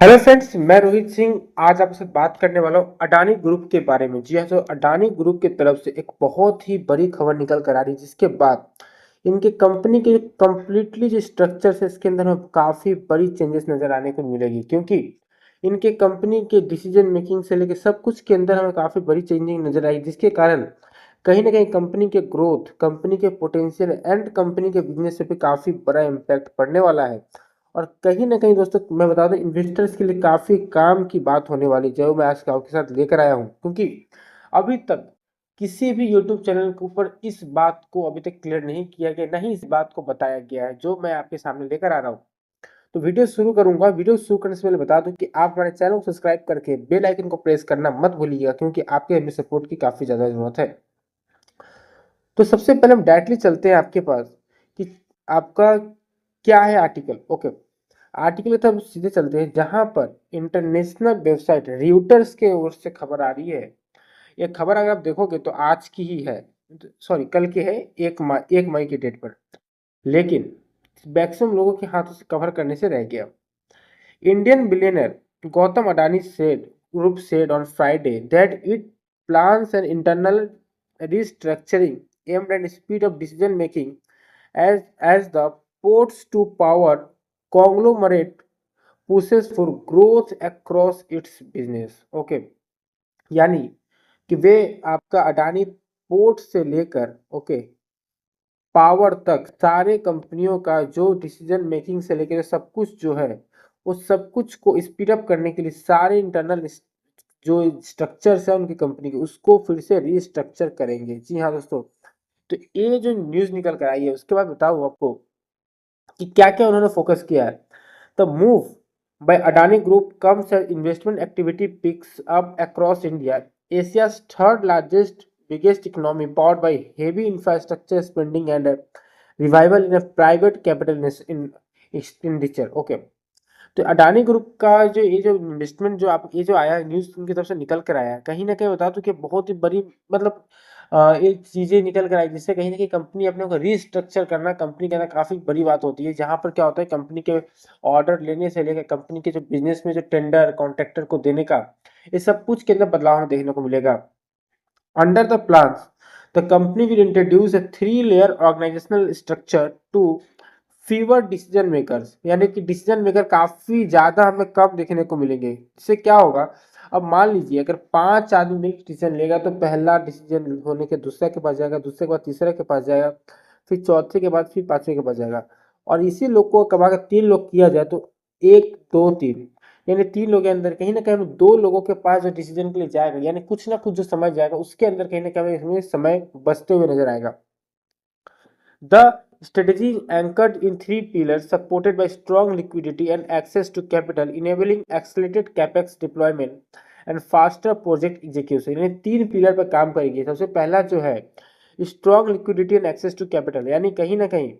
Hello friends, मैं रोहित सिंह आज आपके साथ बात करने वाला हूँ अडानी ग्रुप के बारे में। जी हाँ, तो अडानी ग्रुप की तरफ से एक बहुत ही बड़ी खबर निकल कर आ रही है, जिसके बाद इनके कंपनी के कम्प्लीटली जो स्ट्रक्चर है इसके अंदर हमें काफ़ी बड़ी चेंजेस नज़र आने को मिलेगी, क्योंकि इनके कंपनी के डिसीजन मेकिंग से लेकर सब कुछ के अंदर हमें काफ़ी बड़ी चेंजिंग नज़र आई, जिसके कारण कहीं ना कहीं कंपनी के ग्रोथ, कंपनी के पोटेंशियल एंड कंपनी के बिजनेस पे भी काफ़ी बड़ा इम्पैक्ट पड़ने वाला है। और कहीं ना कहीं दोस्तों मैं बता दूं, इन्वेस्टर्स के लिए काफ़ी काम की बात होने वाली जो मैं आज आपके साथ लेकर आया हूं, क्योंकि अभी तक किसी भी यूट्यूब चैनल के ऊपर इस बात को अभी तक क्लियर नहीं किया गया, नहीं इस बात को बताया गया है जो मैं आपके सामने लेकर आ रहा हूँ। तो वीडियो शुरू करूंगा। वीडियो शुरू करने से पहले बता दूं कि आप हमारे चैनल को सब्सक्राइब करके बेल आइकन को प्रेस करना मत भूलिएगा, क्योंकि आपके हमें सपोर्ट की काफ़ी ज़्यादा ज़रूरत है। तो सबसे पहले हम डायरेक्टली चलते हैं आपके पास कि आपका क्या है आर्टिकल। ओके, आर्टिकल तो हम सीधे चलते हैं जहां पर इंटरनेशनल वेबसाइट रियूटर्स के ओर से खबर आ रही है। ये खबर अगर आप देखोगे तो आज की ही है, सॉरी कल की है, 1 मई की डेट पर, लेकिन मैक्सिमम लोगों के हाथों से कवर करने से रह गया। Indian billionaire Gautam Adani said on Friday that it plans an internal restructuring aimed at speed of decision making as the ports to power conglomerate pushes for growth across its business। Okay, यानी कि वे आपका Adani port से लेकर okay power तक सारे कंपनियों का जो डिसीजन मेकिंग से लेकर सब कुछ जो है वो सब कुछ को स्पीड अप करने के लिए सारे इंटरनल जो स्ट्रक्चर्स है उनकी कंपनी के उसको फिर से रीस्ट्रक्चर करेंगे। जी हाँ दोस्तों, तो ये जो न्यूज़ निकल कर आई है उसके बाद बताऊँ आपको कि क्या क्या उन्होंने फोकस किया है। The move by Adani Group comes as investment activity picks up across India, Asia's third largest, biggest economy, powered by heavy infrastructure spending and a revival in a private capital in expenditure। Okay, तो Adani group का जो ये जो investment जो आप ये जो आया है न्यूज़ उनकी तरफ से निकल कर आया है, कहीं ना कहीं बता दूं कि बहुत ही बड़ी मतलब ये चीज़ें निकल कर आई, जिससे कहीं ना कहीं कंपनी अपने को रीस्ट्रक्चर करना कंपनी के अंदर काफ़ी बड़ी बात होती है। जहाँ पर क्या होता है, कंपनी के ऑर्डर लेने से लेकर कंपनी के जो बिजनेस में जो टेंडर कॉन्ट्रैक्टर को देने का, ये सब कुछ के अंदर बदलाव हमें देखने को मिलेगा। Under the plans, the company will introduce a three-layer organizational structure to fewer decision makers, यानी कि डिसीजन मेकर काफी ज्यादा हमें कम देखने को मिलेंगे। इससे क्या होगा, अब मान लीजिए अगर 5 आदमी मिलकर डिसीजन लेगा तो पहला डिसीजन होने के दूसरे के पास जाएगा, दूसरे के बाद तीसरे के पास जाएगा, फिर चौथे के बाद फिर पांचवे के पास जाएगा। और इसी लोग को कमा कर 3 लोग किया जाए तो 1 2 3 यानी 3 लोग के अंदर कहीं ना कहीं 2 लोगों के पास जो डिसीजन के लिए जाएगा, यानी कुछ ना कुछ जो समझ जाएगा उसके अंदर कहीं ना कहीं हमें समय बचते हुए नजर आएगा। The strategy anchored in 3 pillars supported by strong liquidity and access to capital, enabling accelerated capex deployment and faster project execution। यानी 3 पिलर पर काम करेगी। सबसे पहला जो है strong liquidity and access to capital, यानी कहीं ना कहीं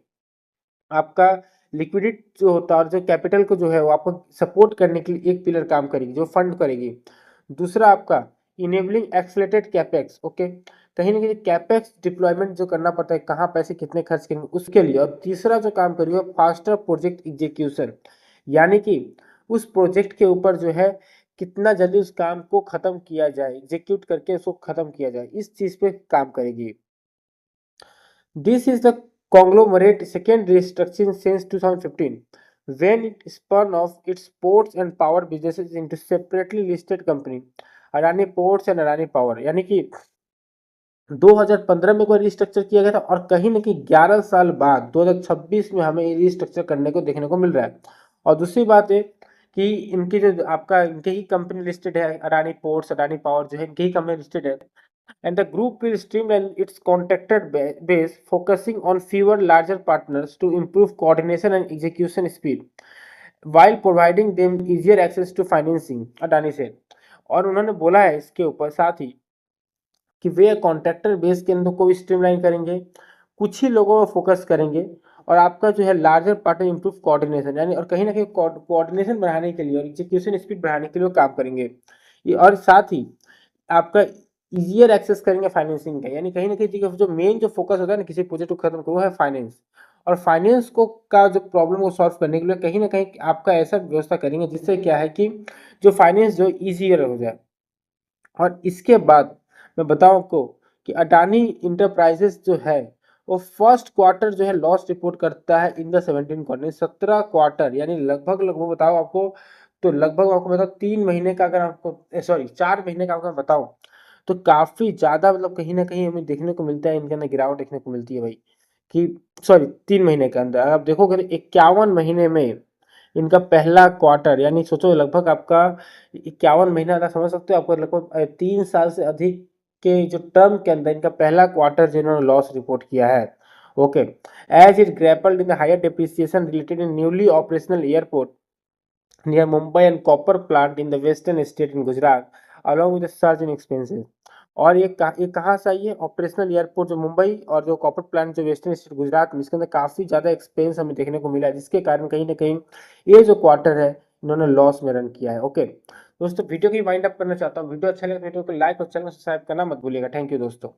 आपका लिक्विडिटी जो होता है और जो कैपिटल को जो है वो आपको सपोर्ट करने के लिए एक पिलर काम करेगी जो फंड करेगी। दूसरा आपका इनेबलिंग एक्सलेटेड कैपेक्स। ओके, कहीं ना कहीं कैपेक्स डिप्लॉयमेंट जो करना पड़ता है, कहाँ पैसे कितने खर्च करेंगे उसके लिए। और तीसरा जो काम करेगा फास्टर प्रोजेक्ट एग्जीक्यूशन, यानी कि उस प्रोजेक्ट के ऊपर जो है कितना जल्दी उस काम को खत्म किया जाए, एग्जीक्यूट करके उसको खत्म किया जाए, इस चीज पे काम करेगी। This is the conglomerate second restructuring since 2015, when it spun off its ports and power businesses into separately listed company, Adani Ports and Adani Power। यानी कि 2015 में कोई रिस्ट्रक्चर किया गया था और कहीं ना कहीं 11 साल बाद 2026 में हमें ये रिस्ट्रक्चर करने को देखने को मिल रहा है। और दूसरी बात है कि इनकी जो आपका इनके ही कंपनी लिस्टेड है, अडानी पोर्ट्स अडानी पावर जो है इनके ही कंपनी लिस्टेड है। And the group will streamline its contractor base, focusing on fewer larger partners to improve coordination and execution speed, while providing them easier access to financing, Adani से। और उन्होंने बोला है इसके ऊपर साथ ही कि वे कॉन्ट्रैक्टर बेस के अंदर को भी स्ट्रीमलाइन करेंगे, कुछ ही लोगों पर फोकस करेंगे, और आपका जो है लार्जर पार्टनर इंप्रूव कोऑर्डिनेशन, यानी और कहीं ना कहीं कोऑर्डिनेशन बढ़ाने के लिए और एग्जीक्यूशन स्पीड बढ़ाने के लिए काम करेंगे। और साथ ही आपका इजियर एक्सेस करेंगे फाइनेंसिंग का, यानी कहीं ना कहीं जो मेन जो फोकस होता है ना किसी प्रोजेक्ट को खत्म करो है फाइनेंस। और फाइनेंस को का जो प्रॉब्लम को सॉल्व करने के लिए कहीं ना कहीं आपका ऐसा व्यवस्था करेंगे जिससे क्या है कि जो फाइनेंस जो ईजियर हो जाए। और इसके बाद मैं बताऊं आपको कि अडानी इंटरप्राइजेस जो है वो फर्स्ट क्वार्टर जो है लॉस रिपोर्ट करता है इन द 17 क्वार्टर, 17 क्वार्टर, यानी लगभग लगभग बताओ आपको, तो लगभग आपको बताओ 3 महीने का, अगर आपको सॉरी 4 महीने का अगर बताऊं तो काफी ज्यादा मतलब कहीं ना कहीं हमें देखने को मिलता है, इनके अंदर गिरावट देखने को मिलती है भाई, कि सॉरी 3 महीने के अंदर आप देखोगे 51 महीने में इनका पहला क्वार्टर, यानी सोचो लगभग आपका 51 महीना का समझ सकते हो, आपको लगभग 3 साल से अधिक के जो टर्म के अंदर इनका पहला क्वार्टर जिन्होंने लॉस रिपोर्ट किया है। Okay, as it grappled in the higher depreciation related in newly operational airport near Mumbai and copper plant in the western state in Gujarat, along with a surge in expenses। और ये कहाँ से आई है? Operational airport जो मुंबई और जो copper plant जो western state Gujarat में, इसके अंदर काफ़ी ज़्यादा एक्सपेंस हमें देखने को मिला है, जिसके कारण कहीं ना कहीं ये जो क्वार्टर है इन्होंने लॉस में रन किया है। ओके दोस्तों, वीडियो की वाइंड अप करना चाहता हूँ। वीडियो अच्छा लगे तो वीडियो को लाइक और चैनल सब्सक्राइब करना मत भूलिएगा। थैंक यू दोस्तों।